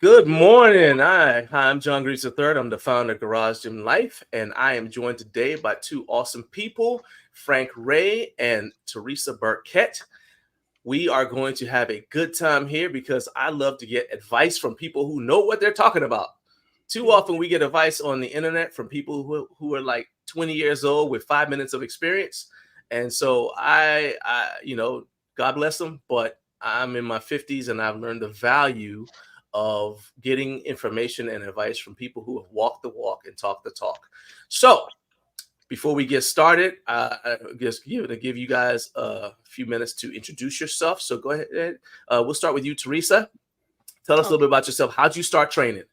Good morning. Hi, I'm John Grease III. I'm the founder of Garage Gym Life, and I am joined today by two awesome people, Frank Ray and Teresa Burkett. We are going to have a good time here because I love to get advice from people who know what they're talking about. Too often we get advice on the internet from people who are like 20 years old with 5 minutes of experience. And so God bless them, but I'm in my 50s and I've learned the value of getting information and advice from people who have walked the walk and talked the talk. So before we get started, I just give you guys a few minutes to introduce yourself. So go ahead. We'll start with you, Teresa. Tell us a little Okay. bit about yourself. How'd you start training?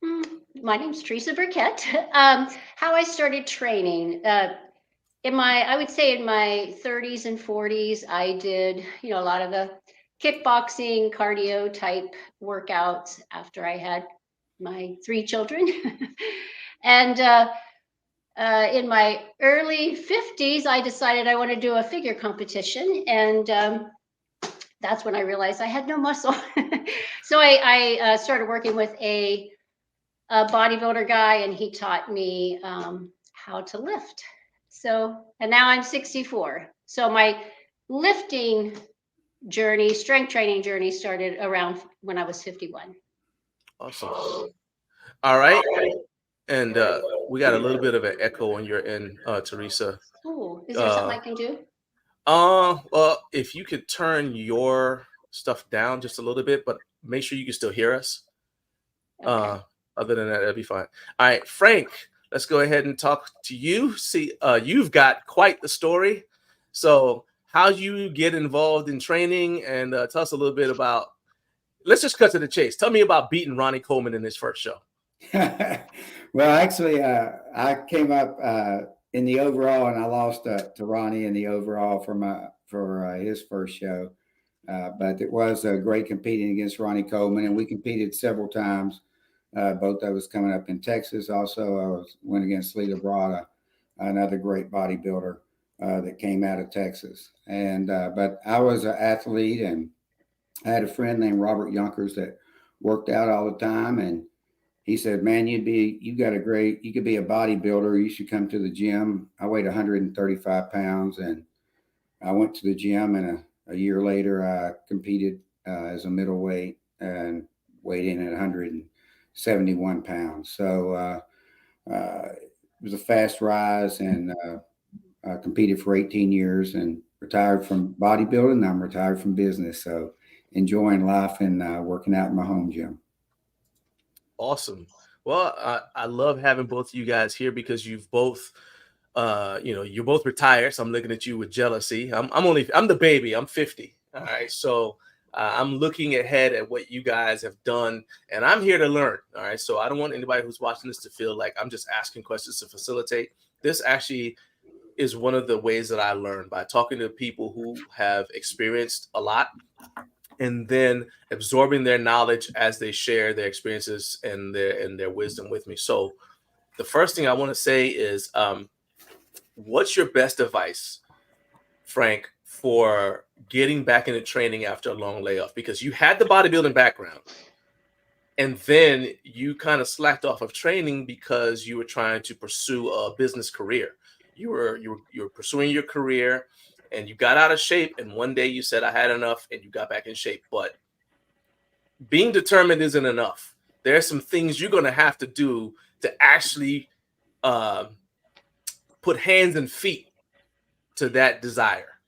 Mm, My name's Teresa Burkett. How I started training I would say in my 30s and 40s, I did, a lot of the kickboxing, cardio type workouts after I had my three children. and In my early 50s, I decided I want to do a figure competition, and that's when I realized I had no muscle. So I started working with a bodybuilder guy, and he taught me how to lift. And now I'm 64. So my lifting journey, strength training journey, started around when I was 51. Awesome. All right. And we got a little bit of an echo on your end, Teresa. Oh, is there something Uh, I can do? well, if you could turn your stuff down just a little bit, but make sure you can still hear us. Okay. Uh, Other than that, that'd be fine. All right, Frank, let's go ahead and talk to you. See, you've got quite the story. So, how you get involved in training, and tell us a little bit about. Let's just cut to the chase. Tell me about beating Ronnie Coleman in his first show. Well, actually, I came up in the overall, and I lost to Ronnie in the overall for his first show. But it was great competing against Ronnie Coleman, and we competed several times. Both of us coming up in Texas. Also, went against Lita Brada, another great bodybuilder that came out of Texas. And but I was an athlete, and I had a friend named Robert Yonkers that worked out all the time, and he said, "Man, you could be a bodybuilder. You should come to the gym." I weighed 135 pounds, and I went to the gym, and a year later, I competed as a middleweight and weighed in at 171 pounds. So it was a fast rise, and I competed for 18 years and retired from bodybuilding. I'm retired from business, so enjoying life and working out in my home gym. Awesome. Well, I love having both of you guys here because you've both, you're both retired. So I'm looking at you with jealousy. I'm the baby. I'm 50. All right. So I'm looking ahead at what you guys have done, and I'm here to learn. All right. So I don't want anybody who's watching this to feel like I'm just asking questions to facilitate. This actually is one of the ways that I learn by talking to people who have experienced a lot and then absorbing their knowledge as they share their experiences and their wisdom with me. So the first thing I want to say is, what's your best advice, Frank, for getting back into training after a long layoff? Because you had the bodybuilding background, and then you kind of slacked off of training because you were trying to pursue a business career. You were pursuing your career, and you got out of shape. And one day you said, "I had enough," and you got back in shape. But being determined isn't enough. There are some things you're going to have to do to actually uh, put hands and feet to that desire.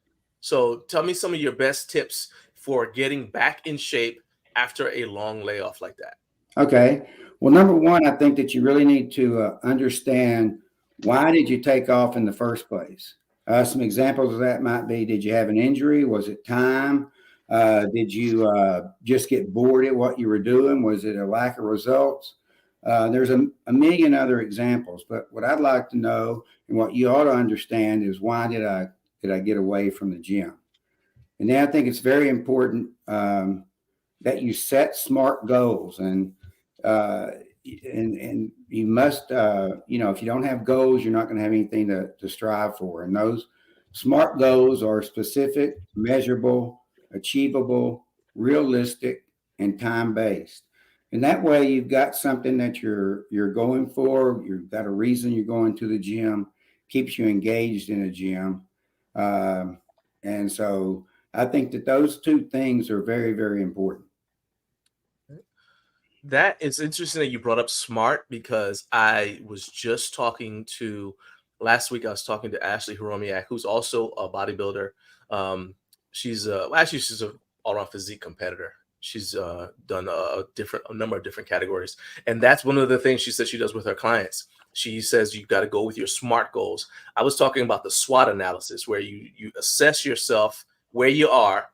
So tell me some of your best tips for getting back in shape after a long layoff like that. Okay. Well, number one, I think that you really need to understand why did you take off in the first place. Some examples of that might be: did you have an injury? Was it time? Did you just get bored at what you were doing? Was it a lack of results? There's a million other examples, but what I'd like to know and what you ought to understand is why did I get away from the gym? And then I think it's very important that you set smart goals, uh, and you must if you don't have goals, you're not going to have anything to strive for. And those smart goals are specific, measurable, achievable, realistic, and time based. And that way you've got something that you're going for. You've got a reason you're going to the gym, keeps you engaged in a gym. Um, and so I think that those two things are very, very important. That is interesting that you brought up SMART, because I was just talking to last week. I was talking to Ashley Horomiak, who's also a bodybuilder. She's a all around physique competitor. She's done a number of different categories, and that's one of the things she said she does with her clients. She says you got to go with your SMART goals. I was talking about the SWOT analysis, where you assess yourself where you are,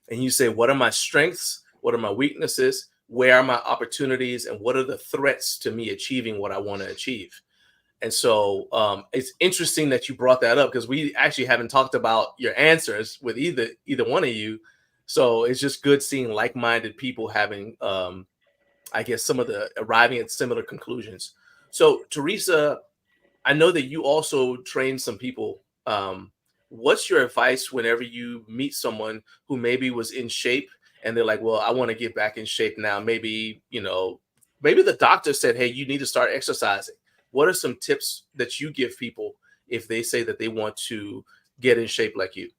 and you say, what are my strengths? What are my weaknesses? Where are my opportunities? And what are the threats to me achieving what I want to achieve? And so it's interesting that you brought that up, because we actually haven't talked about your answers with either one of you. So it's just good seeing like-minded people having, I guess, some of the arriving at similar conclusions. So Teresa, I know that you also train some people. What's your advice whenever you meet someone who maybe was in shape and they're like, well, I want to get back in shape now. Maybe, maybe the doctor said, hey, you need to start exercising. What are some tips that you give people if they say that they want to get in shape like you?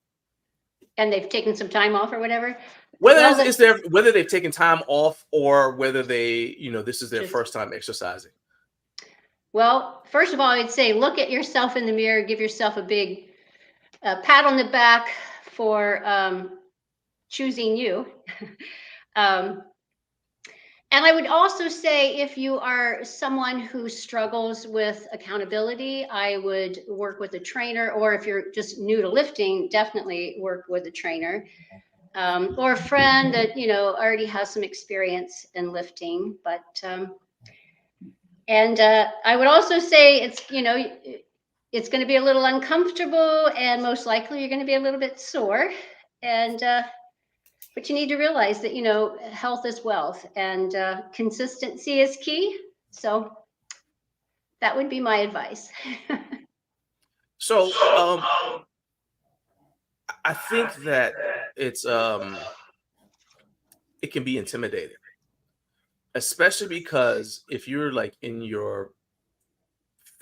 And they've taken some time off or whatever. Whether Well, whether they've taken time off or whether they, this is their just first time exercising. Well, first of all, I'd say look at yourself in the mirror, give yourself a big pat on the back for choosing you. um, and I would also say, if you are someone who struggles with accountability, I would work with a trainer, or if you're just new to lifting, definitely work with a trainer, or a friend that already has some experience in lifting. But I would also say it's going to be a little uncomfortable, and most likely you're going to be a little bit sore. And but you need to realize that health is wealth, and consistency is key. So that would be my advice. So I think that it can be intimidating, especially because if you're like in your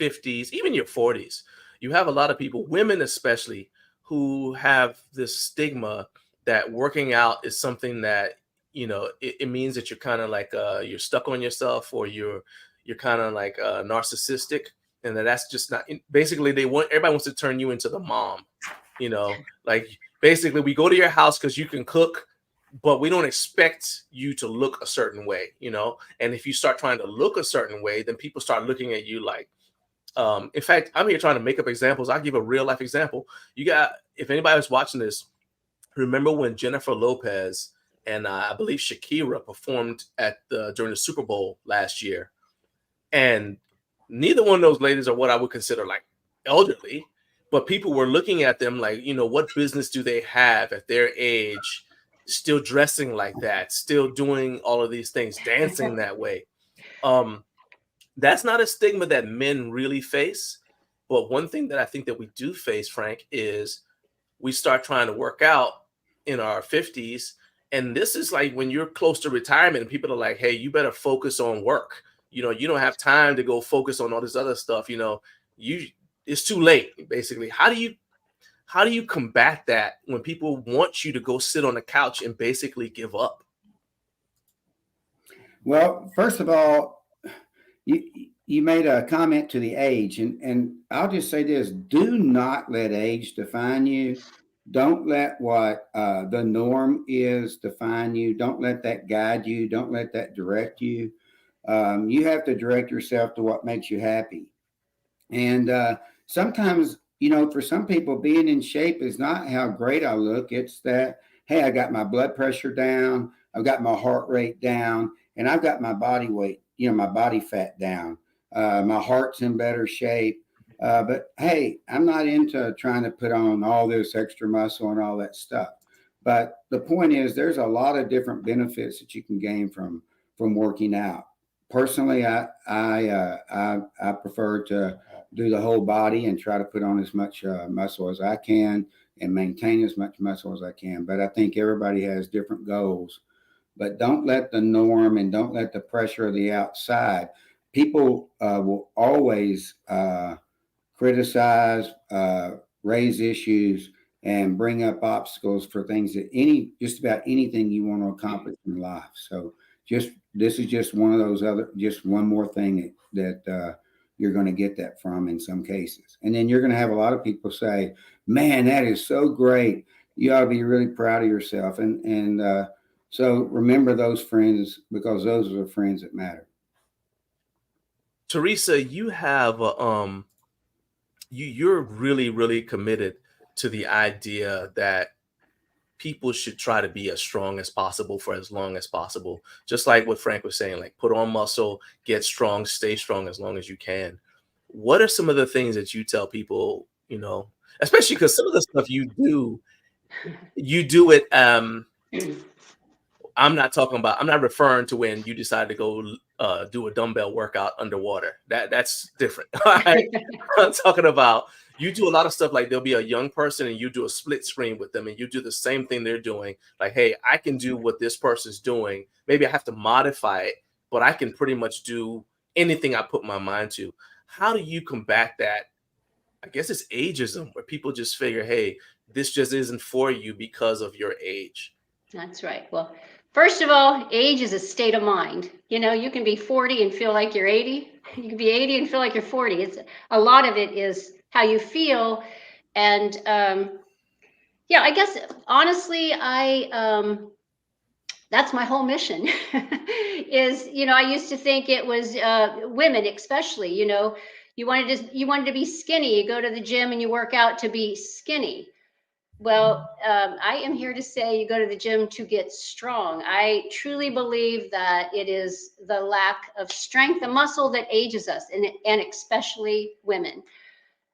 50s, even your 40s, you have a lot of people, women especially, who have this stigma that working out is something that, it means that you're kind of like you're stuck on yourself, or you're kind of like narcissistic, and that's just not, basically everybody wants to turn you into the mom, like basically we go to your house because you can cook, but we don't expect you to look a certain way, and if you start trying to look a certain way, then people start looking at you like, in fact, I'm here trying to make up examples. I'll give a real life example. If anybody was watching this, remember when Jennifer Lopez and I believe Shakira performed during the Super Bowl last year, and neither one of those ladies are what I would consider like elderly, but people were looking at them like, what business do they have at their age, still dressing like that, still doing all of these things, dancing that way. That's not a stigma that men really face. But one thing that I think that we do face, Frank, is we start trying to work out in our 50s. And this is like when you're close to retirement and people are like, hey, you better focus on work. You don't have time to go focus on all this other stuff. It's too late, basically. How do you combat that when people want you to go sit on the couch and basically give up? Well, first of all, you made a comment to the age, and I'll just say this: do not let age define you. Don't let what the norm is define you. Don't let that guide you. Don't let that direct you. You have to direct yourself to what makes you happy. And sometimes, for some people, being in shape is not how great I look. It's that, hey, I got my blood pressure down, I've got my heart rate down, and I've got my body weight, my body fat down. My heart's in better shape. But hey, I'm not into trying to put on all this extra muscle and all that stuff. But the point is, there's a lot of different benefits that you can gain from working out. Personally, I prefer to do the whole body and try to put on as much muscle as I can and maintain as much muscle as I can. But I think everybody has different goals. but don't let the norm and don't let the pressure of the outside. People will always criticize, raise issues, and bring up obstacles for things that just about anything you want to accomplish in life. So this is just one of those just one more thing that you're going to get that from in some cases. And then you're going to have a lot of people say, man, that is so great. You ought to be really proud of yourself. And so remember those friends, because those are the friends that matter. Teresa, you have you're really, really committed to the idea that people should try to be as strong as possible for as long as possible. Just like what Frank was saying, like put on muscle, get strong, stay strong as long as you can. What are some of the things that you tell people, especially because some of the stuff you do it I'm not referring to when you decide to go do a dumbbell workout underwater. That's different. I'm talking about you do a lot of stuff like there'll be a young person and you do a split screen with them and you do the same thing they're doing. Like, hey, I can do what this person's doing. Maybe I have to modify it, but I can pretty much do anything I put my mind to. How do you combat that? I guess it's ageism where people just figure, hey, this just isn't for you because of your age. That's right. Well, first of all, age is a state of mind. You can be 40 and feel like you're 80. You can be 80 and feel like you're 40. It's a lot of it is how you feel. And yeah, I guess honestly, that's my whole mission is, I used to think it was women, especially, you wanted to be skinny. You go to the gym and you work out to be skinny. Well, I am here to say you go to the gym to get strong. I truly believe that it is the lack of strength, the muscle that ages us, and especially women.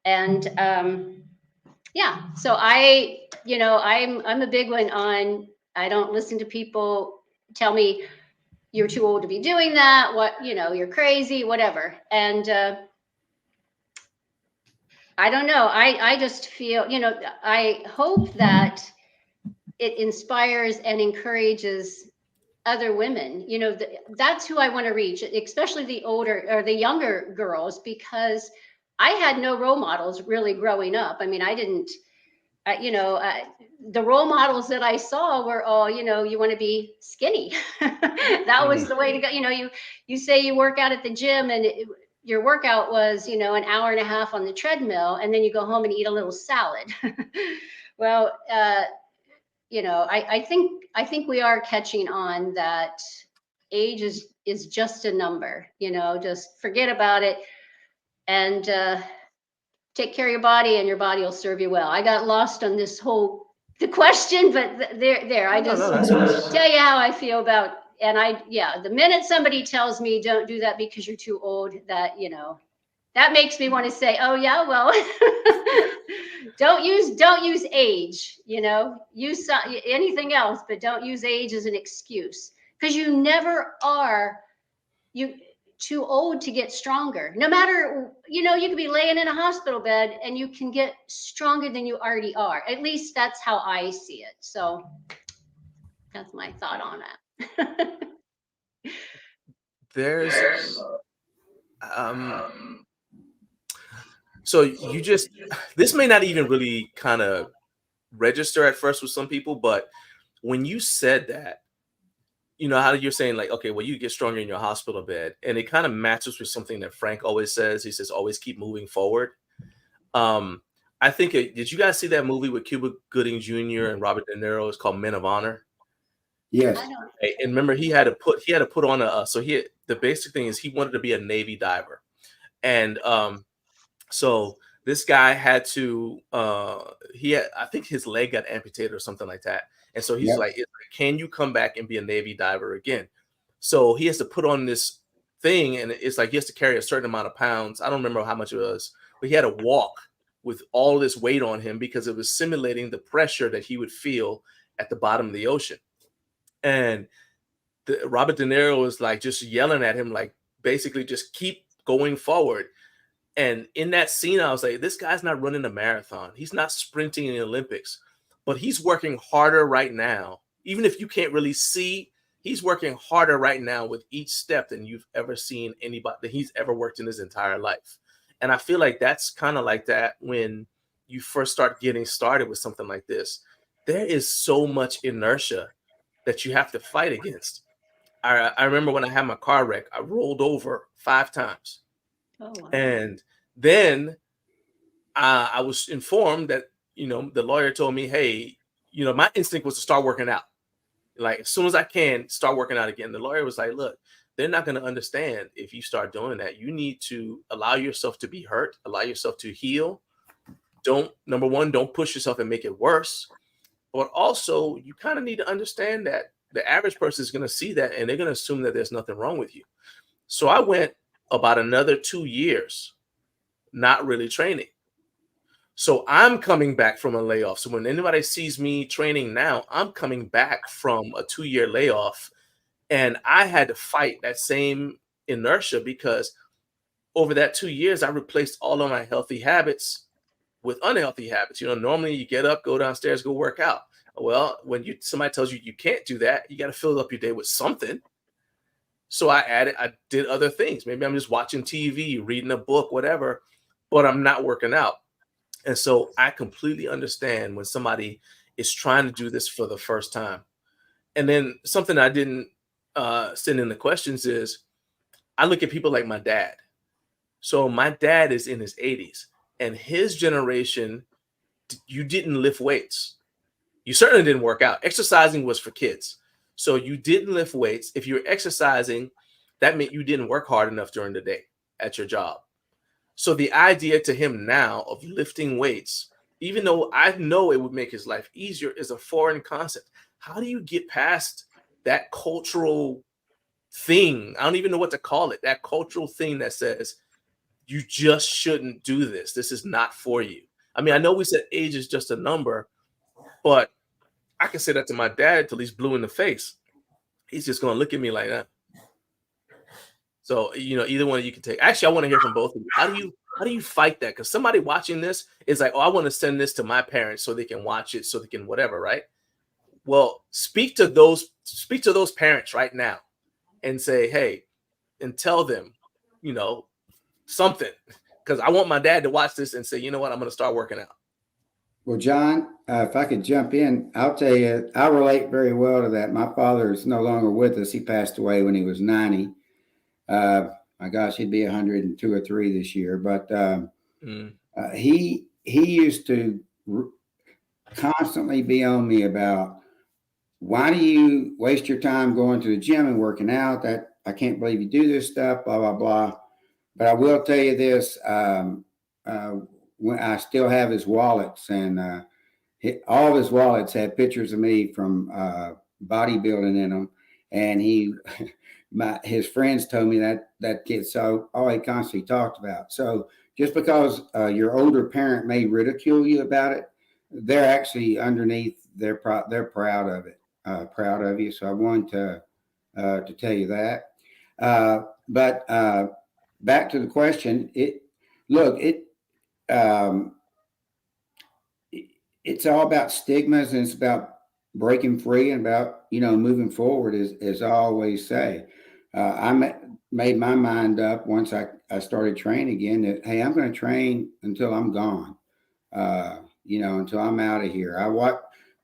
And yeah, so I'm a big one on. I don't listen to people tell me you're too old to be doing that. You're crazy, whatever. And I don't know. I just feel, I hope that it inspires and encourages other women. That's who I want to reach, especially the older or the younger girls, because I had no role models really growing up. I mean, I didn't, the role models that I saw were all, you want to be skinny. That was the way to go. You say you work out at the gym and your workout was, an hour and a half on the treadmill, and then you go home and eat a little salad. Well, I think we are catching on that age is just a number. Just forget about it and take care of your body, and your body will serve you well. I got lost on the question, but there. I No, just no, that's okay. tell you how I feel about. And the minute somebody tells me don't do that because you're too old, that makes me want to say, oh yeah, well, don't use age, use anything else, but don't use age as an excuse, because you never are you too old to get stronger. No matter, you could be laying in a hospital bed and you can get stronger than you already are. At least that's how I see it. So that's my thought on that. There's so you just this may not even really kind of register at first with some people, but when you said that, how you're saying like, okay, well, you get stronger in your hospital bed, and it kind of matches with something that Frank always says. He says, always keep moving forward. Um, I think did you guys see that movie with Cuba Gooding Jr. and Robert De Niro? It's called Men of Honor. Yes. And remember, he had to put on the basic thing is he wanted to be a Navy diver, and so this guy had to I think his leg got amputated or something like that. And so he's like, can you come back and be a Navy diver again? So he has to put on this thing, and it's like he has to carry a certain amount of pounds. I don't remember how much it was, but he had to walk with all this weight on him because it was simulating the pressure that he would feel at the bottom of the ocean. And Robert De Niro was like just yelling at him, like basically just keep going forward. And in that scene, I was like, this guy's not running a marathon. He's not sprinting in the Olympics, but he's working harder right now. Even if you can't really see he's working harder right now with each step than you've ever seen anybody that he's ever worked in his entire life. And I feel like that's kind of like that when you first start getting started with something like this. There is so much inertia that you have to fight against. I remember when I had my car wreck, I rolled over 5 times. Oh, wow. And then I was informed that, the lawyer told me, hey, my instinct was to start working out. Like, as soon as I can, start working out again. The lawyer was like, look, they're not going to understand if you start doing that. You need to allow yourself to be hurt, allow yourself to heal. Number one, don't push yourself and make it worse. But also, you kind of need to understand that the average person is going to see that and they're going to assume that there's nothing wrong with you. So I went about another 2 years not really training. So I'm coming back from a layoff. So when anybody sees me training now, I'm coming back from a 2-year layoff. And I had to fight that same inertia because over that 2 years, I replaced all of my healthy habits with unhealthy habits. Normally you get up, go downstairs, go work out. Well, when somebody tells you you can't do that, you got to fill up your day with something. So I did other things. Maybe I'm just watching TV, reading a book, whatever, but I'm not working out. And so I completely understand when somebody is trying to do this for the first time. And then something I didn't send in the questions is I look at people like my dad. So my dad is in his 80s and his generation, you didn't lift weights. You certainly didn't work out. Exercising was for kids. So you didn't lift weights. If you were exercising, that meant you didn't work hard enough during the day at your job. So the idea to him now of lifting weights, even though I know it would make his life easier, is a foreign concept. How do you get past that cultural thing? I don't even know what to call it. That cultural thing that says you just shouldn't do this. This is not for you. I mean, I know we said age is just a number, but I can say that to my dad till he's blue in the face. He's just going to look at me like that. So, either one of you can take. Actually, I want to hear from both of you. How do you fight that? Because somebody watching this is like, oh, I want to send this to my parents so they can watch it, so they can whatever, right? Well, speak to those parents right now and say, hey, and tell them, something. Because I want my dad to watch this and say, you know what, I'm going to start working out. Well, John, if I could jump in, I'll tell you, I relate very well to that. My father is no longer with us. He passed away when he was 90. My gosh, he'd be 102 or 3 this year. But he used to constantly be on me about, why do you waste your time going to the gym and working out? That I can't believe you do this stuff, blah, blah, blah. But I will tell you this, when I still have his wallets, and all of his wallets had pictures of me from bodybuilding in them. And his friends told me that kid, so all he constantly talked about. So just because your older parent may ridicule you about it, they're actually underneath, they're proud of it, proud of you. So I wanted to tell you that. But back to the question, it's all about stigmas, and it's about breaking free and about, moving forward, as I always say. I made my mind up once I started training again that, hey, I'm going to train until I'm gone, until I'm out of here.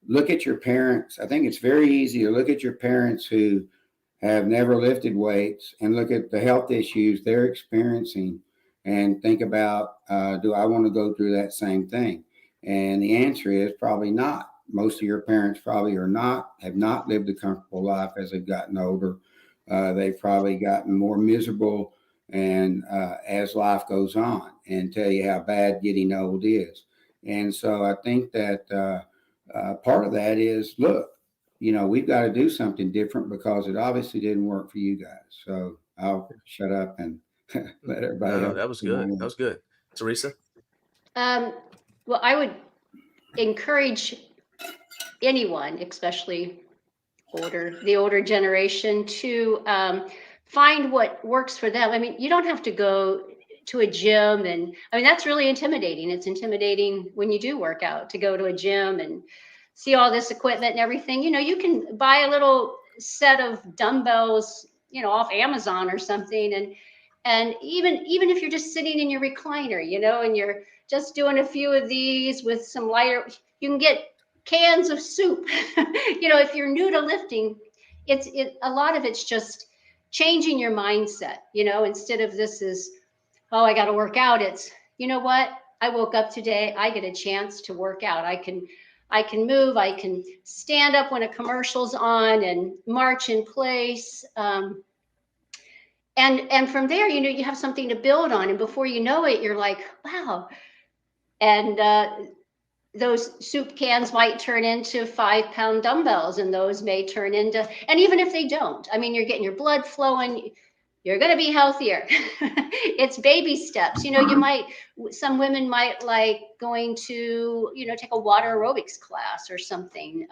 Look at your parents. I think it's very easy to look at your parents who have never lifted weights and look at the health issues they're experiencing and think about, do I want to go through that same thing? And the answer is probably not. Most of your parents probably have not lived a comfortable life as they've gotten older. They've probably gotten more miserable and as life goes on, and tell you how bad getting old is. And so I think that part of that is, look, we've got to do something different because it obviously didn't work for you guys. So I'll shut up and let everybody else. That was good. That was good. Teresa? Well, I would encourage anyone, especially the older generation, to find what works for them. I mean, you don't have to go to a gym, and I mean, that's really intimidating. It's intimidating when you do work out to go to a gym and see all this equipment and everything. You can buy a little set of dumbbells, off Amazon or something, and even if you're just sitting in your recliner, and you're just doing a few of these with some lighter, you can get cans of soup. If you're new to lifting, a lot of it's just changing your mindset. Instead of this is, oh, I got to work out. It's, what? I woke up today. I get a chance to work out. I can move. I can stand up when a commercial's on and march in place. And from there, you have something to build on. And before you know it, you're like, wow. And those soup cans might turn into 5-pound dumbbells, and those may turn into, and even if they don't, I mean, you're getting your blood flowing, you're going to be healthier. It's baby steps. Some women might like going to, take a water aerobics class or something.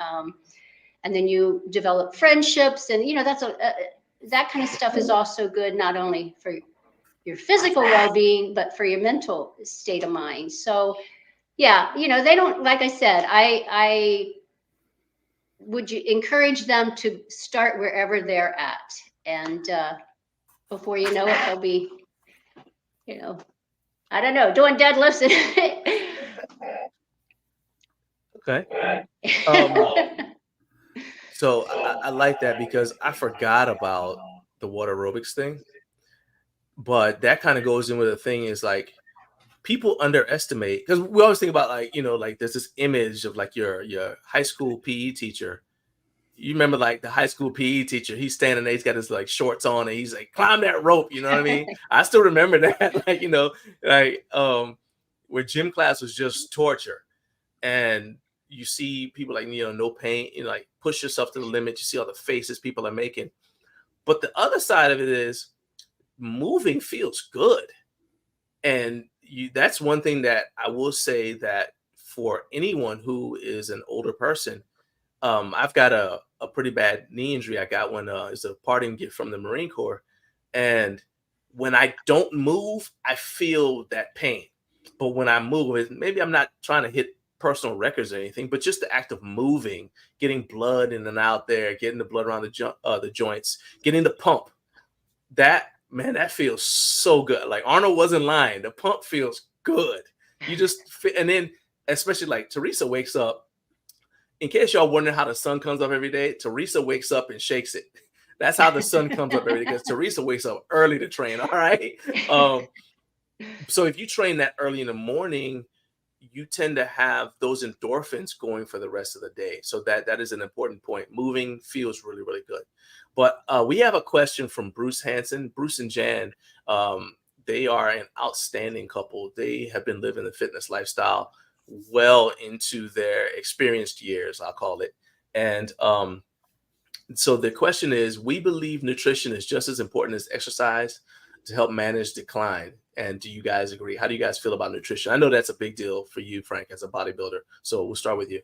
And then you develop friendships, and, that kind of stuff is also good, not only for your physical well-being, but for your mental state of mind. So, yeah, they don't, like I said, I would encourage them to start wherever they're at. And before you know it, they'll be, I don't know, doing deadlifts. Okay. So I like that, because I forgot about the water aerobics thing. But that kind of goes in with the thing is like, people underestimate, because we always think about, like, like there's this image of like your high school PE teacher. You remember like the high school PE teacher, he's standing there, he's got his like shorts on and he's like, climb that rope, you know what I mean? I still remember that, like, where gym class was just torture. And you see people like, no pain, like push yourself to the limit. You see all the faces people are making. But the other side of it is, moving feels good. And that's one thing that I will say, that for anyone who is an older person, I've got a pretty bad knee injury. I got one, it's a parting gift from the Marine Corps. And when I don't move, I feel that pain. But when I move, maybe I'm not trying to hit personal records or anything, but just the act of moving, getting blood in and out there, getting the blood around the joints, getting the pump, that, man, that feels so good. Like Arnold wasn't lying. The pump feels good. You just, and then especially like Teresa wakes up. In case y'all wondering how the sun comes up every day, Teresa wakes up and shakes it. That's how the sun comes up every day, because Teresa wakes up early to train. All right. So if you train that early in the morning, you tend to have those endorphins going for the rest of the day. So that is an important point. Moving feels really, really good. But we have a question from Bruce Hansen. Bruce and Jan, they are an outstanding couple. They have been living the fitness lifestyle well into their experienced years, I'll call it. And so the question is, we believe nutrition is just as important as exercise to help manage decline. And do you guys agree? How do you guys feel about nutrition? I know that's a big deal for you, Frank, as a bodybuilder. So we'll start with you.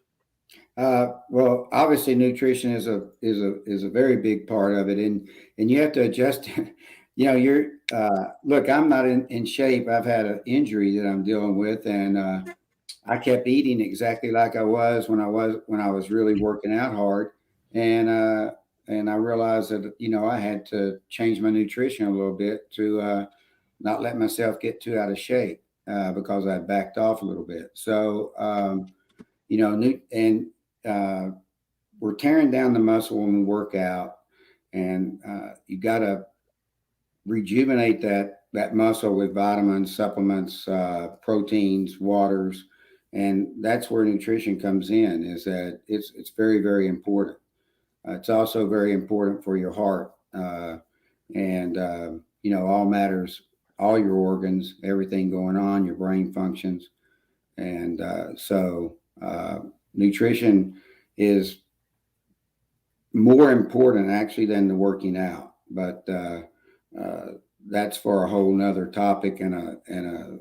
Well, obviously, nutrition is a very big part of it, and you have to adjust. You're look. I'm not in shape. I've had an injury that I'm dealing with, and I kept eating exactly like I was when I was really working out hard, and I realized that I had to change my nutrition a little bit to not let myself get too out of shape because I backed off a little bit. So we're tearing down the muscle when we work out, and you got to rejuvenate that muscle with vitamins, supplements, proteins, waters. And that's where nutrition comes in, is that it's very, very important. It's also very important for your heart, and all matters, all your organs, everything going on, your brain functions. And so nutrition is more important actually than the working out. But that's for a whole nother topic and a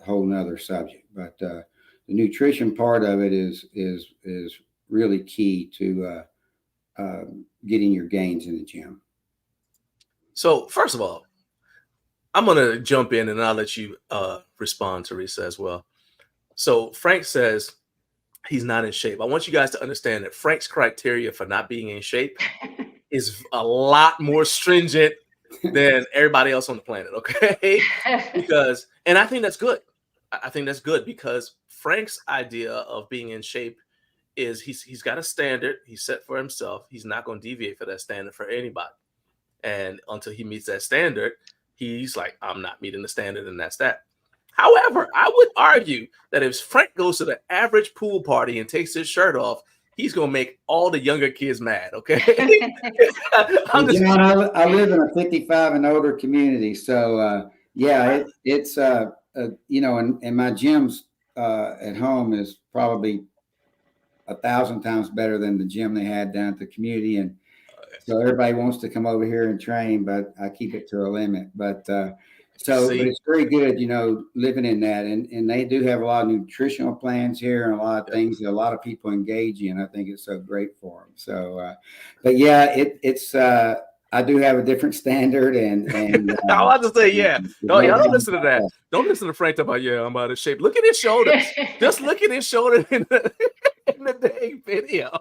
whole nother subject. But the nutrition part of it is really key to getting your gains in the gym. So first of all, I'm going to jump in and I'll let you respond, Teresa, as well. So Frank says he's not in shape. I want you guys to understand that Frank's criteria for not being in shape is a lot more stringent than everybody else on the planet. Okay, because and I think that's good. I think that's good because Frank's idea of being in shape is he's got a standard he's set for himself. He's not going to deviate for that standard for anybody. And until he meets that standard, he's like, I'm not meeting the standard, and that's that. However, I would argue that if Frank goes to the average pool party and takes his shirt off, he's gonna make all the younger kids mad. Okay, I'm just John, I live in a 55 and older community, so yeah, it's you know, and my gyms at home is probably 1,000 times better than the gym they had down at the community, and so everybody wants to come over here and train, but I keep it to a limit. But but see. it's very good, you know, living in that, and they do have a lot of nutritional plans here and a lot of things that a lot of people engage in. I think it's so great for them. So, but yeah, it's I do have a different standard, and I want to say, yeah. No, y'all don't listen to that. that. Don't listen to Frank talk about, yeah, I'm out of shape. Look at his shoulders. Just look at his shoulder in the dang video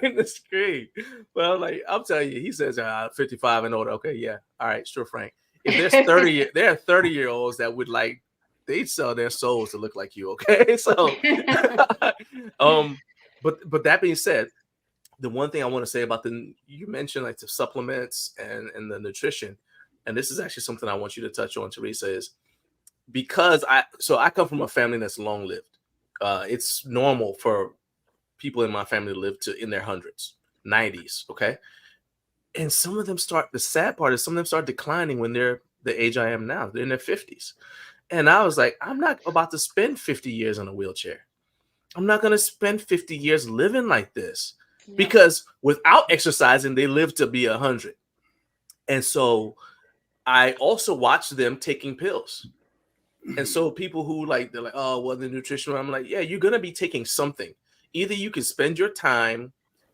in the screen. Well, like I'm telling you, he says 55 and older. Okay, yeah. All right, sure, Frank. If there's 30, there are 30-year-olds that would like they'd sell their souls to look like you. Okay, so but that being said, the one thing I want to say about you mentioned like the supplements and the nutrition, and this is actually something I want you to touch on, Teresa, is because I come from a family that's long lived. It's normal for people in my family to live to in their hundreds, 90s. Okay. And some of them the sad part is some of them start declining when they're the age I am now. They're in their 50s. And I was like, I'm not about to spend 50 years in a wheelchair. I'm not going to spend 50 years living like this because without exercising, they live to be 100. And so I also watch them taking pills. And so people who they're like, oh, well, the nutrition, I'm like, yeah, you're going to be taking something. Either you can spend your time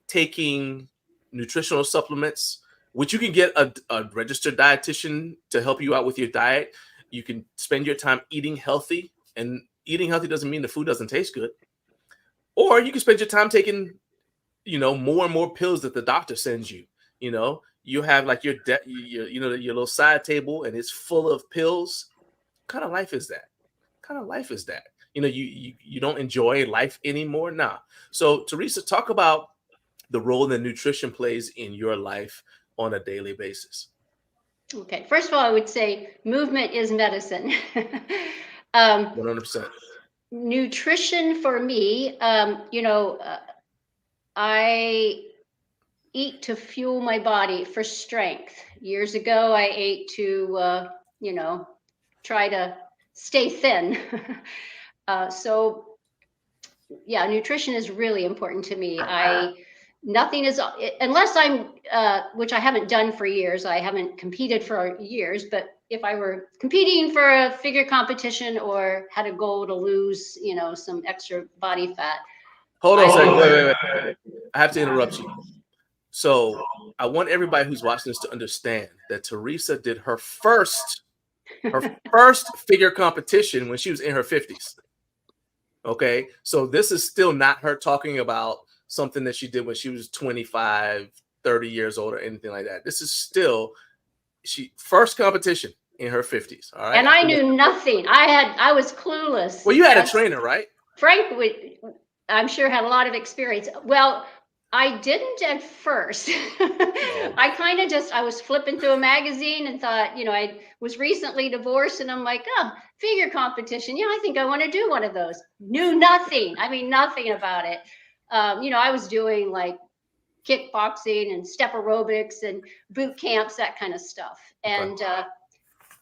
taking nutritional supplements, which you can get a registered dietitian to help you out with your diet. You can spend your time eating healthy, and eating healthy doesn't mean the food doesn't taste good. Or you can spend your time taking, more and more pills that the doctor sends you. You have like your little side table, and it's full of pills. What kind of life is that? What kind of life is that? You don't enjoy life anymore. Nah. So Teresa, talk about the role that nutrition plays in your life on a daily basis. Okay. First of all, I would say movement is medicine. 100%. Nutrition for me, I eat to fuel my body for strength. Years ago, I ate to, try to stay thin. So yeah, nutrition is really important to me. Nothing is, unless I'm, which I haven't done for years. I haven't competed for years, but if I were competing for a figure competition or had a goal to lose, some extra body fat. Hold on a second. Wait. I have to interrupt you. So I want everybody who's watching this to understand that Teresa did her first figure competition when she was in her 50s. Okay. So this is still not her talking about something that she did when she was 25, 30 years old or anything like that. This is still first competition in her 50s. All right. And I knew nothing. I was clueless. Well, you had a trainer, right? Frank I'm sure had a lot of experience. Well, I didn't at first. I was flipping through a magazine and thought, I was recently divorced, and I'm like, oh, figure competition. I think I want to do one of those. Knew nothing. I mean, nothing about it. I was doing like kickboxing and step aerobics and boot camps, that kind of stuff. And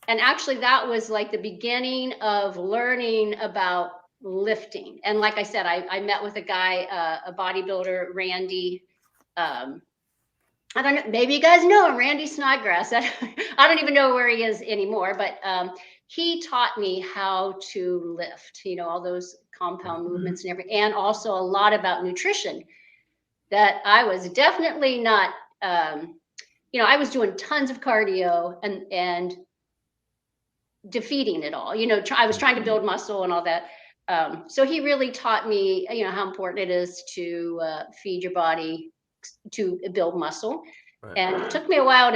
actually that was like the beginning of learning about lifting. And like I said, I met with a guy, a bodybuilder, Randy. I don't know, maybe you guys know him, Randy Snodgrass. I don't even know where he is anymore, but he taught me how to lift, all those compound movements and everything, and also a lot about nutrition that I was definitely not, I was doing tons of cardio and defeating it all. I was trying to build muscle and all that. So he really taught me, how important it is to feed your body to build muscle. Right. And it took me a while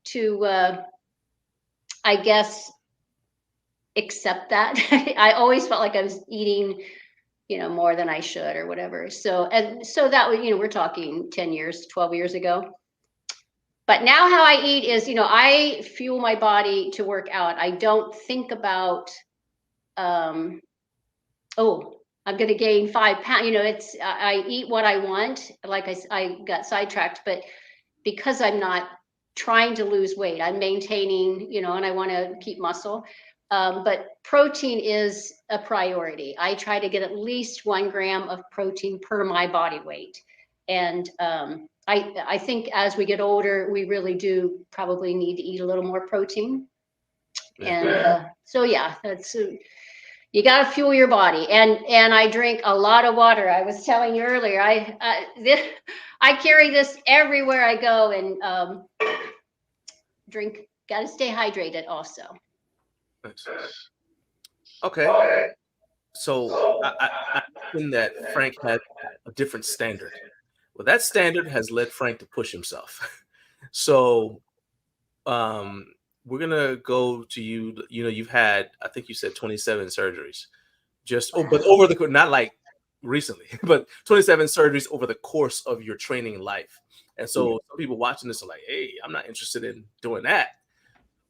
to I guess, accept that. I always felt like I was eating, more than I should or whatever. So that was, we're talking 10 years, 12 years ago. But now how I eat is, I fuel my body to work out. I don't think about, um, oh, I'm going to gain 5 pounds. I eat what I want. Like I got sidetracked, but because I'm not trying to lose weight, I'm maintaining, and I want to keep muscle. But protein is a priority. I try to get at least 1 gram of protein per my body weight. And I think as we get older, we really do probably need to eat a little more protein. Yeah. And so, yeah, that's you got to fuel your body. And I drink a lot of water. I was telling you earlier, I carry this everywhere I go, and drink. Got to stay hydrated also. Nice. Okay. So I mentioned that Frank had a different standard. Well, that standard has led Frank to push himself. So um, we're gonna go to you. You've had, I think you said 27 surgeries. But over not like recently, but 27 surgeries over the course of your training life. And so some people watching this are like, hey, I'm not interested in doing that.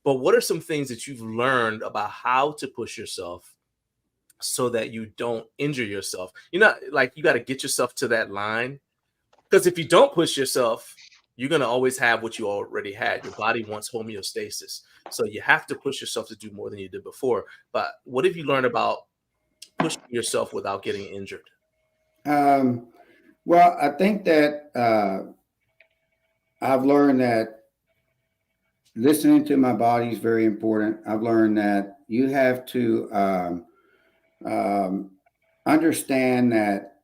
But what are some things that you've learned about how to push yourself so that you don't injure yourself? Like you got to get yourself to that line, because if you don't push yourself, you're going to always have what you already had. Your body wants homeostasis. So you have to push yourself to do more than you did before. But what have you learned about pushing yourself without getting injured? Well, I think that I've learned that listening to my body is very important. I've learned that you have to um, understand that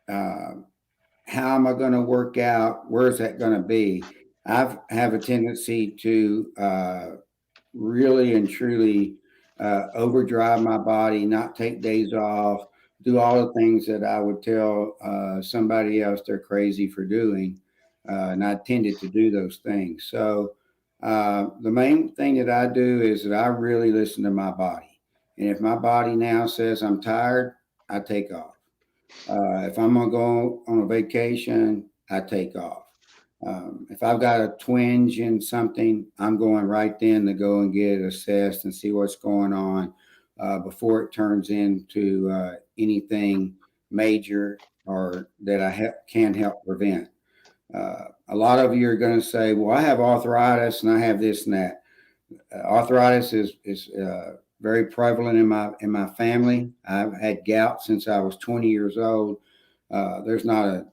how am I going to work out? Where's that going to be? Have a tendency to really and truly overdrive my body, not take days off, do all the things that I would tell somebody else they're crazy for doing. And I tended to do those things. So the main thing that I do is that I really listen to my body. And if my body now says I'm tired, I take off. If I'm going to go on a vacation, I take off. If I've got a twinge in something, I'm going right then to go and get it assessed and see what's going on before it turns into anything major or that I can help prevent. A lot of you are going to say, "Well, I have arthritis and I have this and that." Arthritis is very prevalent in my family. I've had gout since I was 20 years old. There's not a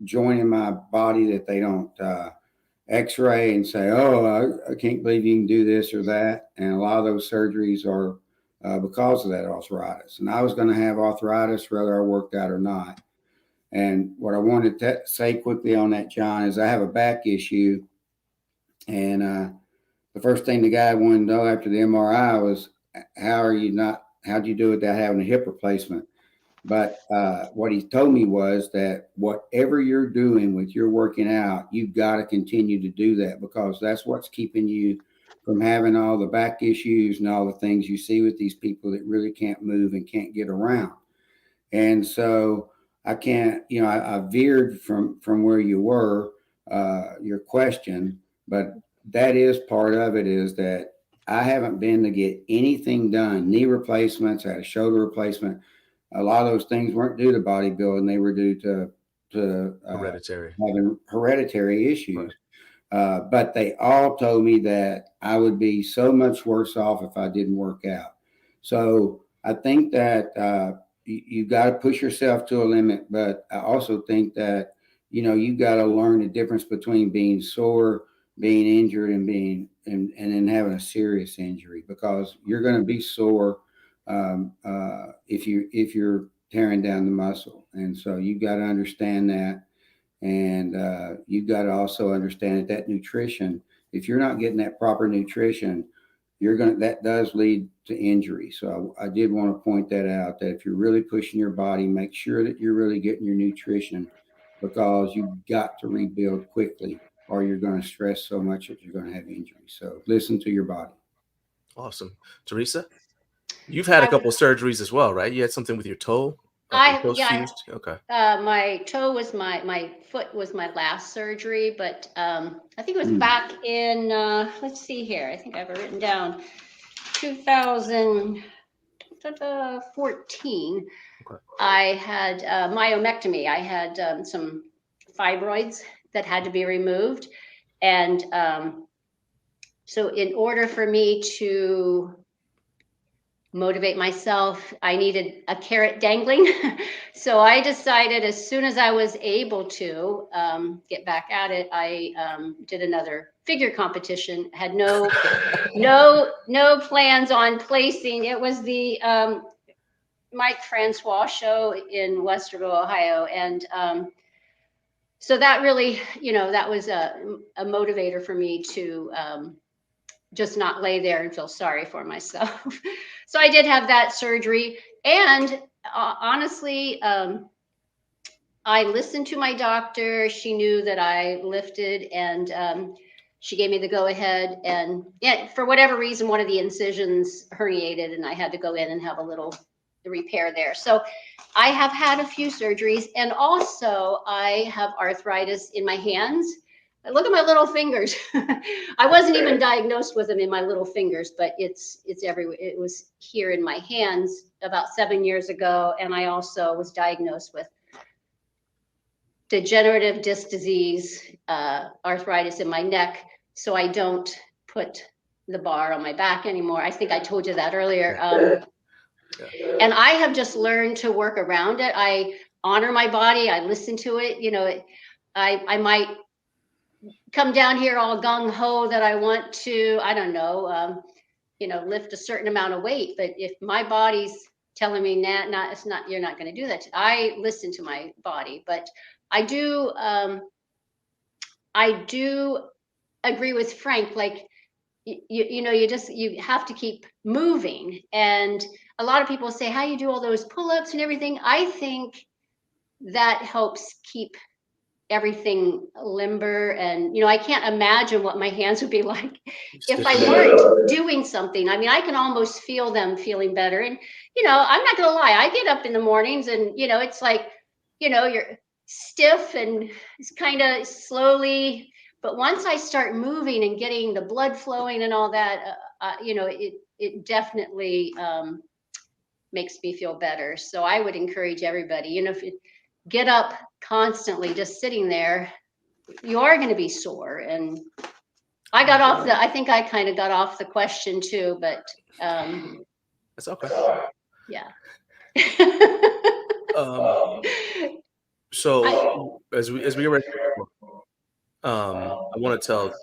joint in my body that they don't X-ray and say, "Oh, I can't believe you can do this or that." And a lot of those surgeries are because of that arthritis. And I was going to have arthritis whether I worked out or not. And what I wanted to say quickly on that, John, is I have a back issue, and the first thing the guy wanted to know after the MRI was, how do you do without having a hip replacement? But what he told me was that whatever you're doing with your working out, you've got to continue to do that, because that's what's keeping you from having all the back issues and all the things you see with these people that really can't move and can't get around. And so I can't, I veered from where you were, your question, but that is part of it, is that I haven't been to get anything done. Knee replacements, I had a shoulder replacement. A lot of those things weren't due to bodybuilding; they were due to Hereditary. having hereditary issues. Right. But they all told me that I would be so much worse off if I didn't work out. So I think that you got to push yourself to a limit, but I also think that you got to learn the difference between being sore, being injured, and then having a serious injury, because you're going to be sore if you're tearing down the muscle. And so you got to understand that. And you've got to also understand that nutrition, if you're not getting that proper nutrition, that does lead to injury. So I did want to point that out, that if you're really pushing your body, make sure that you're really getting your nutrition, because you've got to rebuild quickly, or you're going to stress so much that you're going to have injury. So listen to your body. Awesome. Teresa, you've had a couple of surgeries as well, right? You had something with your toe. Your toes Yeah, fused. Okay. my toe was my foot was my last surgery, but I think it was back in let's see here. I think I have it written down. 2014. Okay. I had myomectomy. I had some fibroids that had to be removed, and so in order for me to motivate myself, I needed a carrot dangling. So I decided as soon as I was able to get back at it, I did another figure competition. Had no plans on placing. It was the Mike Francois show in Westerville, Ohio, and so that really, that was a motivator for me to just not lay there and feel sorry for myself. So I did have that surgery, and honestly, I listened to my doctor. She knew that I lifted, and she gave me the go ahead. And yeah, for whatever reason, one of the incisions herniated, and I had to go in and have a little repair there. So I have had a few surgeries, and also I have arthritis in my hands. Look at my little fingers. I wasn't even diagnosed with them in my little fingers, but it's everywhere. It was here in my hands about 7 years ago, and I also was diagnosed with degenerative disc disease, arthritis in my neck. So I don't put the bar on my back anymore. I think I told you that earlier. And I have just learned to work around it. I honor my body. I listen to it. I might come down here all gung ho that I want to, I don't know, lift a certain amount of weight. But if my body's telling me, nah, it's not, you're not going to do that. I listen to my body. But I do agree with Frank. Like, you have to keep moving. And a lot of people say, how you do all those pull-ups and everything. I think that helps keep everything limber. And I can't imagine what my hands would be like if I weren't doing something. I mean, I can almost feel them feeling better. And I'm not gonna lie, I get up in the mornings and it's like you're stiff and it's kind of slowly, but once I start moving and getting the blood flowing and all that, it definitely makes me feel better. So I would encourage everybody, if you get up constantly just sitting there, you are going to be sore. And I think I kind of got off the question too, but That's okay. Yeah. So as we already, I want to tell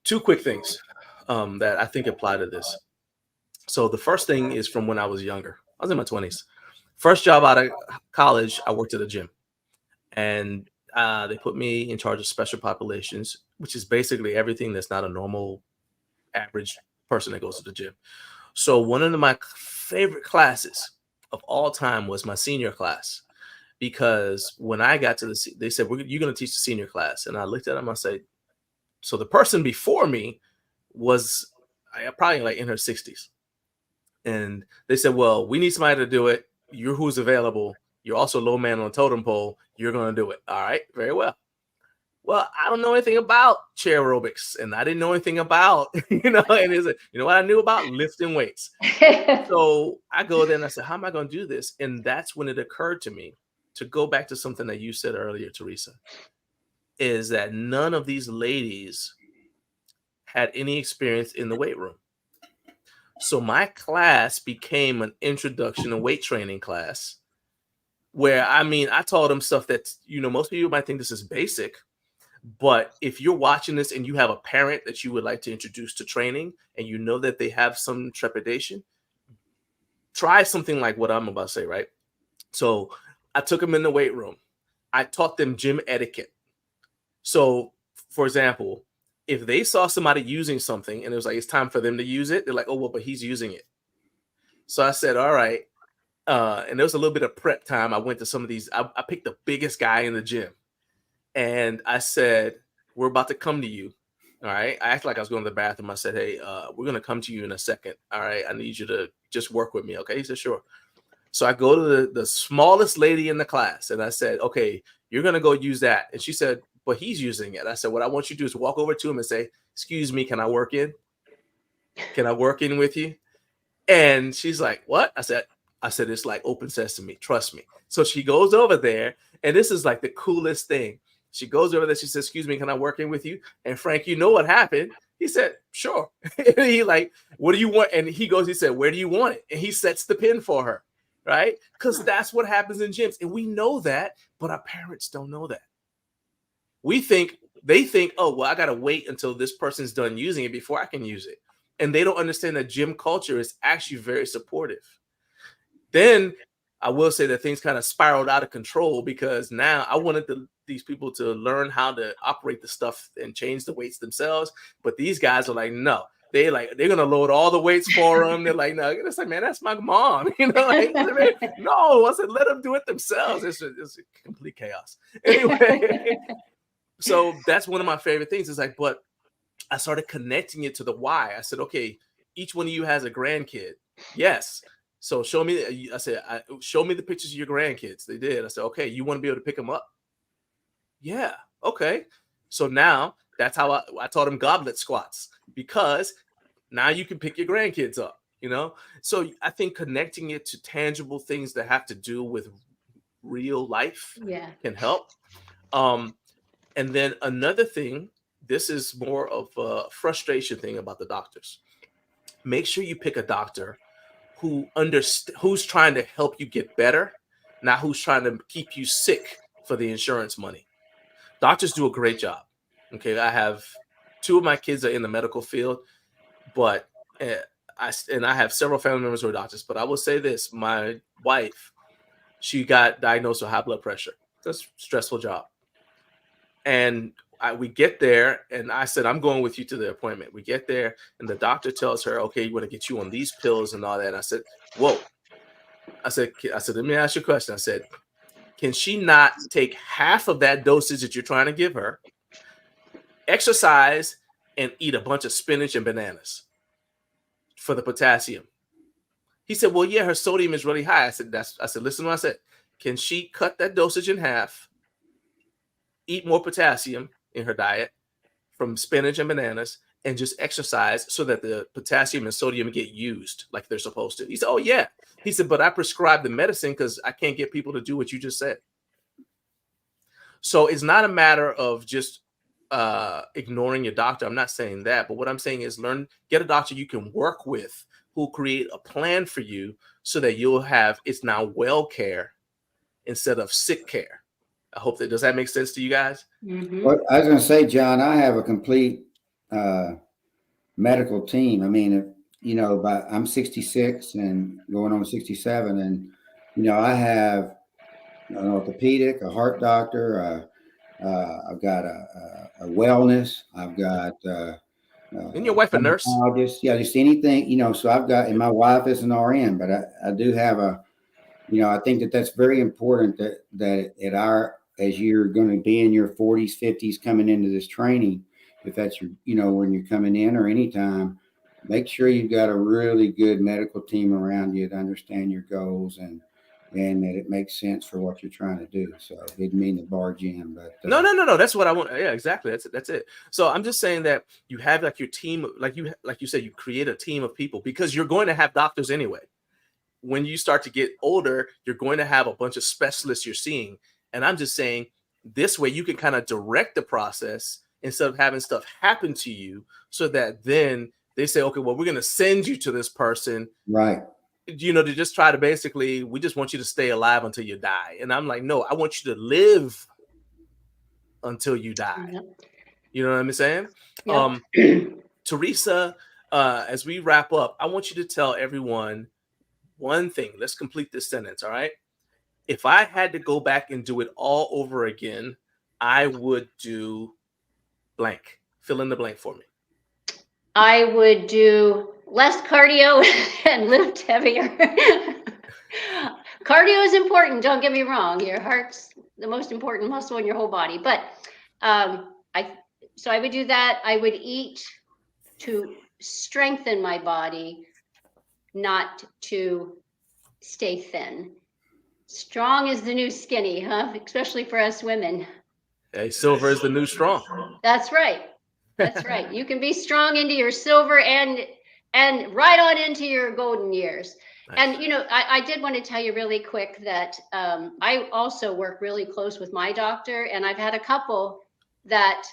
two quick things that I think apply to this. So the first thing is from when I was younger. I was in my 20s. First job out of college, I worked at a gym, and they put me in charge of special populations, which is basically everything that's not a normal average person that goes to the gym. So one of my favorite classes of all time was my senior class, because when I got to they said, you're going to teach the senior class. And I looked at them, I said, so the person before me was probably like in her 60s. And they said, well, we need somebody to do it. You're who's available. You're also low man on the totem pole. You're going to do it. All right, very well. Well, I don't know anything about chair aerobics, and I didn't know anything about, and it's what I knew about? Lifting weights. So I go there and I said, how am I going to do this? And that's when it occurred to me to go back to something that you said earlier, Teresa, is that none of these ladies had any experience in the weight room. So my class became an introduction to weight training class where, I taught them stuff that, most people might think this is basic. But if you're watching this and you have a parent that you would like to introduce to training and you know that they have some trepidation, try something like what I'm about to say, right? So I took them in the weight room. I taught them gym etiquette. So, for example, if they saw somebody using something and it was like, it's time for them to use it, they're like, oh, well, but he's using it. So I said, all right. And there was a little bit of prep time. I went to some of these. I picked the biggest guy in the gym. And I said, we're about to come to you. All right. I acted like I was going to the bathroom. I said, hey, we're going to come to you in a second. All right. I need you to just work with me. Okay. He said, sure. So I go to the smallest lady in the class and I said, okay, you're going to go use that. And she said, but he's using it. I said, what I want you to do is walk over to him and say, excuse me, can I work in? Can I work in with you? And she's like, what? I said, it's like open sesame. Trust me. So she goes over there, and this is like the coolest thing. She goes over there. She says, excuse me, can I work in with you? And Frank, you know what happened? He said, sure. And he like, what do you want? And he said, where do you want it? And he sets the pin for her, right? Because that's what happens in gyms. And we know that, but our parents don't know that. They think, oh, well, I got to wait until this person's done using it before I can use it. And they don't understand that gym culture is actually very supportive. Then I will say that things kind of spiraled out of control because now I wanted these people to learn how to operate the stuff and change the weights themselves. But these guys are like, no, they're gonna load all the weights for them. They're like, no, it's like, man, that's my mom. Like, no, I said, let them do it themselves. It's complete chaos. Anyway, so that's one of my favorite things. It's like, but I started connecting it to the why. I said, okay, each one of you has a grandkid. Yes. So show me. I said, show me the pictures of your grandkids. They did. I said, okay, you want to be able to pick them up? Yeah. Okay. So now that's how I taught them goblet squats, because now you can pick your grandkids up, So I think connecting it to tangible things that have to do with real life can help. And then another thing, this is more of a frustration thing about the doctors. Make sure you pick a doctor who's trying to help you get better, not who's trying to keep you sick for the insurance money. Doctors do a great job. Okay, I have two of my kids are in the medical field, but I have several family members who are doctors. But I will say this: my wife, she got diagnosed with high blood pressure. That's a stressful job. And we get there, and I said, I'm going with you to the appointment. We get there, and the doctor tells her, okay, you want to get you on these pills and all that. And I said, whoa. I said, let me ask you a question. I said, can she not take half of that dosage that you're trying to give her, exercise, and eat a bunch of spinach and bananas for the potassium? He said, well, yeah, her sodium is really high. I said, listen to what I said. Can she cut that dosage in half, eat more potassium in her diet from spinach and bananas, and just exercise so that the potassium and sodium get used like they're supposed to? He said, oh, yeah. He said, but I prescribe the medicine because I can't get people to do what you just said. So it's not a matter of just ignoring your doctor. I'm not saying that. But what I'm saying is get a doctor you can work with who'll create a plan for you so that you'll have it's now well care instead of sick care. I hope does that make sense to you guys? Mm-hmm. Well, I was going to say, John, I have a complete medical team. I mean, but I'm 66 and going on 67, and I have an orthopedic, a heart doctor, I've got a wellness, I've got Isn't your wife a nurse? Yeah, just anything, so I've got, and my wife is an RN, but I do have I think that's very important that as you're going to be in your 40s, 50s coming into this training, if that's when you're coming in or anytime, make sure you've got a really good medical team around you to understand your goals and that it makes sense for what you're trying to do. So I didn't mean to barge in, but no. That's what I want. Yeah, exactly. That's it. So I'm just saying that you have like your team, like you said, you create a team of people because you're going to have doctors anyway. When you start to get older, you're going to have a bunch of specialists you're seeing. And I'm just saying this way you can kind of direct the process instead of having stuff happen to you so that then they say, okay, well, we're going to send you to this person. Right. To just try to basically, we just want you to stay alive until you die. And I'm like, no, I want you to live until you die. Yep. You know what I'm saying? Yep. Teresa, as we wrap up, I want you to tell everyone one thing. Let's complete this sentence. All right. If I had to go back and do it all over again, I would do blank. Fill in the blank for me. I would do less cardio and lift heavier. Cardio is important. Don't get me wrong. Your heart's the most important muscle in your whole body. But so I would do that. I would eat to strengthen my body, not to stay thin. Strong is the new skinny, huh? Especially for us women. Hey, silver is the new strong. That's right. That's right. You can be strong into your silver and right on into your golden years. Nice. And you know, I did want to tell you really quick that I also work really close with my doctor, and I've had a couple that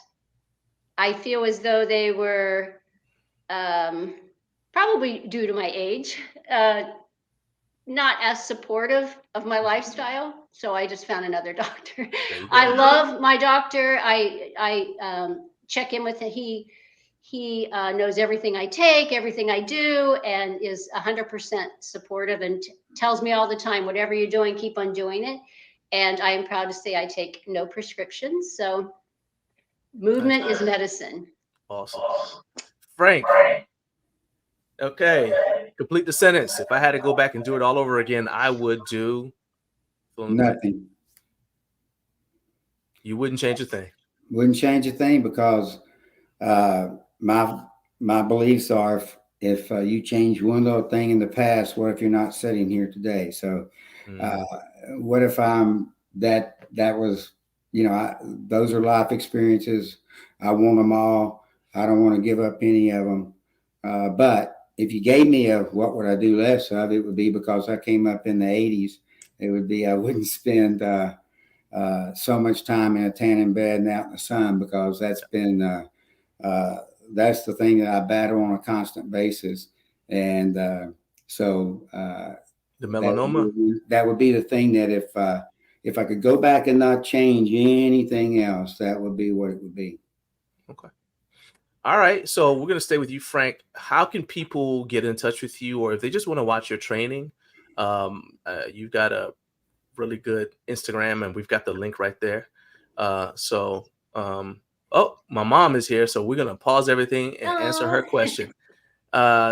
I feel as though they were probably due to my age, not as supportive of my lifestyle. So I just found another doctor. There you go. I love my doctor. I check in with him. He knows everything I take, everything I do, and is 100% supportive and tells me all the time, whatever you're doing, keep on doing it. And I am proud to say I take no prescriptions. So movement is medicine. Awesome. Frank. Okay. Complete the sentence. If I had to go back and do it all over again, I would do Nothing. You wouldn't change a thing. Wouldn't change a thing because my beliefs are if you change one little thing in the past, what if you're not sitting here today? So what if I'm that was, you know, those are life experiences. I want them all. I don't want to give up any of them. But if you gave me what would I do less of, it would be because I came up in the 80s. It would be I wouldn't spend so much time in a tanning bed and out in the sun, because that's been that's the thing that I battle on a constant basis. And so the melanoma, that would be the thing that if I could go back and not change anything else, that would be what it would be. Okay. All right. So we're going to stay with you, Frank. How can people get in touch with you, or if they just want to watch your training? You've got a really good Instagram, and we've got the link right there. Oh, my mom is here, so we're going to pause everything and answer her question.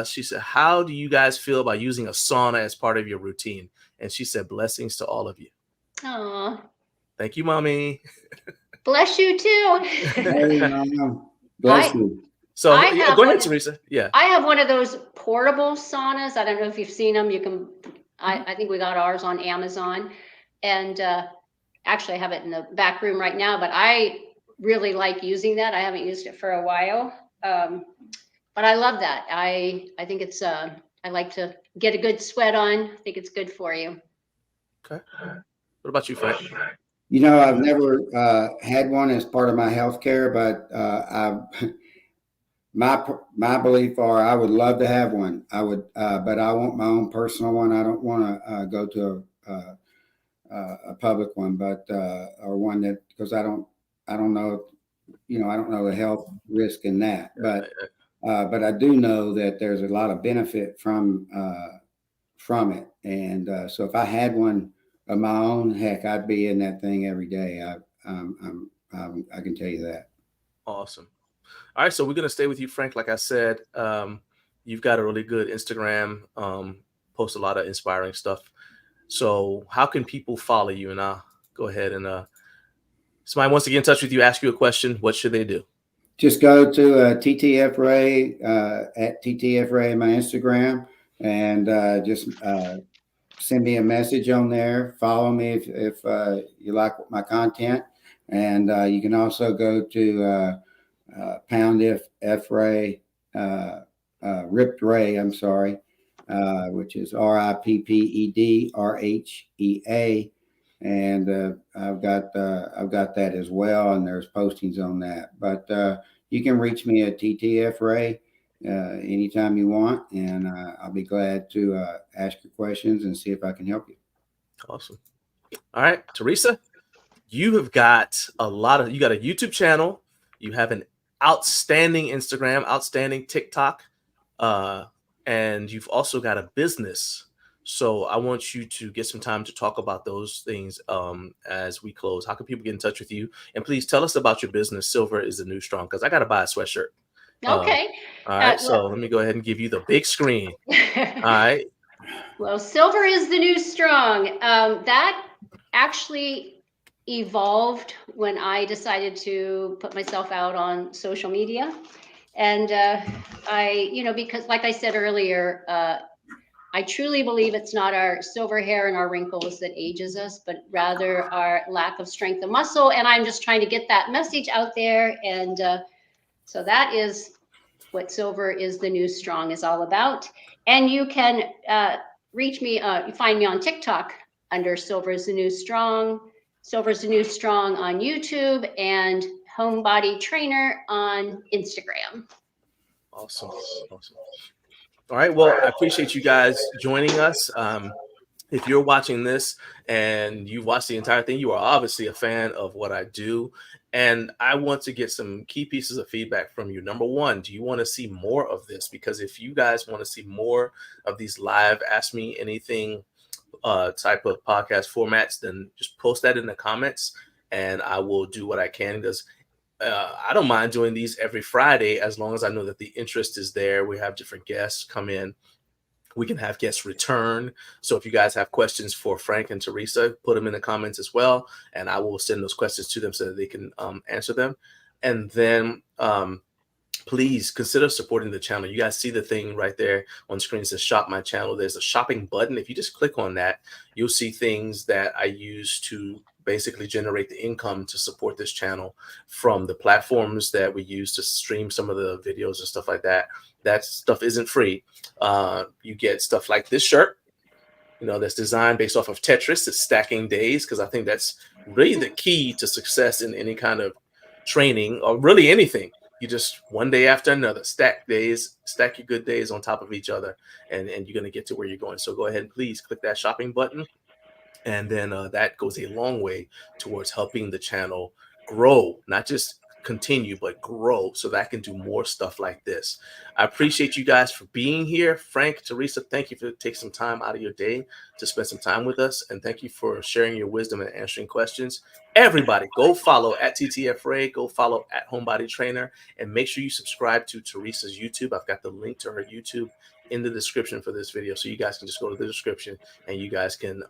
She said, how do you guys feel about using a sauna as part of your routine? And she said, blessings to all of you. Aw. Thank you, Mommy. Bless you too. Hey, Mom. Bless you. So yeah, go ahead, Teresa. Yeah. I have one of those portable saunas. I don't know if you've seen them. You can, I think we got ours on Amazon, and actually I have it in the back room right now, but I really like using that. I haven't used it for a while. But I love that. I think it's, I like to get a good sweat on. I think it's good for you. Okay. What about you, Frank? You know, I've never had one as part of my health care, but my belief are I would love to have one. I would, but I want my own personal one. I don't want to go to a public one, but or one that, because I don't know, you know, I don't know the health risk in that, but I do know that there's a lot of benefit from it, and so if I had one of my own, heck, I'd be in that thing every day. I can tell you that. Awesome. All right, so we're gonna stay with you, Frank. Like I said, you've got a really good Instagram, post a lot of inspiring stuff. So how can people follow you? And I'll go ahead and somebody wants to get in touch with you, ask you a question. What should they do? Just go to TTF Ray at TTF Ray in my Instagram, and just send me a message on there. Follow me if you like my content, and you can also go to Pound F Ray, Ripped Ray. I'm sorry, which is RIPPEDRHEA, and I've got that as well, and there's postings on that. But you can reach me at TTF Ray anytime you want, and I'll be glad to ask your questions and see if I can help you. Awesome. All right, Teresa, you have got you got a YouTube channel, you have an outstanding Instagram, outstanding TikTok, and you've also got a business. So I want you to get some time to talk about those things as we close. How can people get in touch with you? And please tell us about your business, Silver is the New Strong, because I got to buy a sweatshirt. Okay. All right. So let me go ahead and give you the big screen. All right. Well, Silver is the New Strong. That actually evolved when I decided to put myself out on social media. And because like I said earlier, I truly believe it's not our silver hair and our wrinkles that ages us, but rather our lack of strength of muscle. And I'm just trying to get that message out there. And so that is what Silver is the New Strong is all about. And you can reach me, find me on TikTok under Silver is the New Strong, Silver's the New Strong on YouTube, and Homebody Trainer on Instagram. Awesome. Awesome. All right. Well, I appreciate you guys joining us. If you're watching this and you've watched the entire thing, you are obviously a fan of what I do. And I want to get some key pieces of feedback from you. Number one, do you want to see more of this? Because if you guys want to see more of these live Ask Me Anything type of podcast formats, then just post that in the comments and I will do what I can, because I don't mind doing these every Friday as long as I know that the interest is there. We have different guests come in. We can have guests return. So if you guys have questions for Frank and Teresa, put them in the comments as well, and I will send those questions to them so that they can answer them. And then please consider supporting the channel. You guys see the thing right there on screen that says shop my channel. There's a shopping button. If you just click on that, you'll see things that I use to basically generate the income to support this channel from the platforms that we use to stream some of the videos and stuff like that. That stuff isn't free. You get stuff like this shirt, that's designed based off of Tetris. It's stacking days, because I think that's really the key to success in any kind of training or really anything. You just one day after another, stack days, stack your good days on top of each other, and you're going to get to where you're going. So go ahead and please click that shopping button. And then that goes a long way towards helping the channel grow, not just continue, but grow, so that I can do more stuff like this. I appreciate you guys for being here. Frank, Teresa, thank you for taking some time out of your day to spend some time with us. And thank you for sharing your wisdom and answering questions. Everybody, go follow at TTF Ray, go follow at Homebody Trainer, and make sure you subscribe to Teresa's YouTube. I've got the link to her YouTube in the description for this video. So you guys can just go to the description and you guys can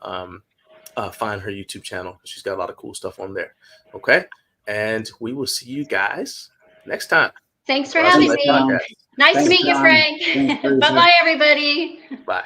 find her YouTube channel. She's got a lot of cool stuff on there. Okay. And we will see you guys next time. Thanks for having me. Nice to meet you, Frank. Bye-bye, everybody. Bye.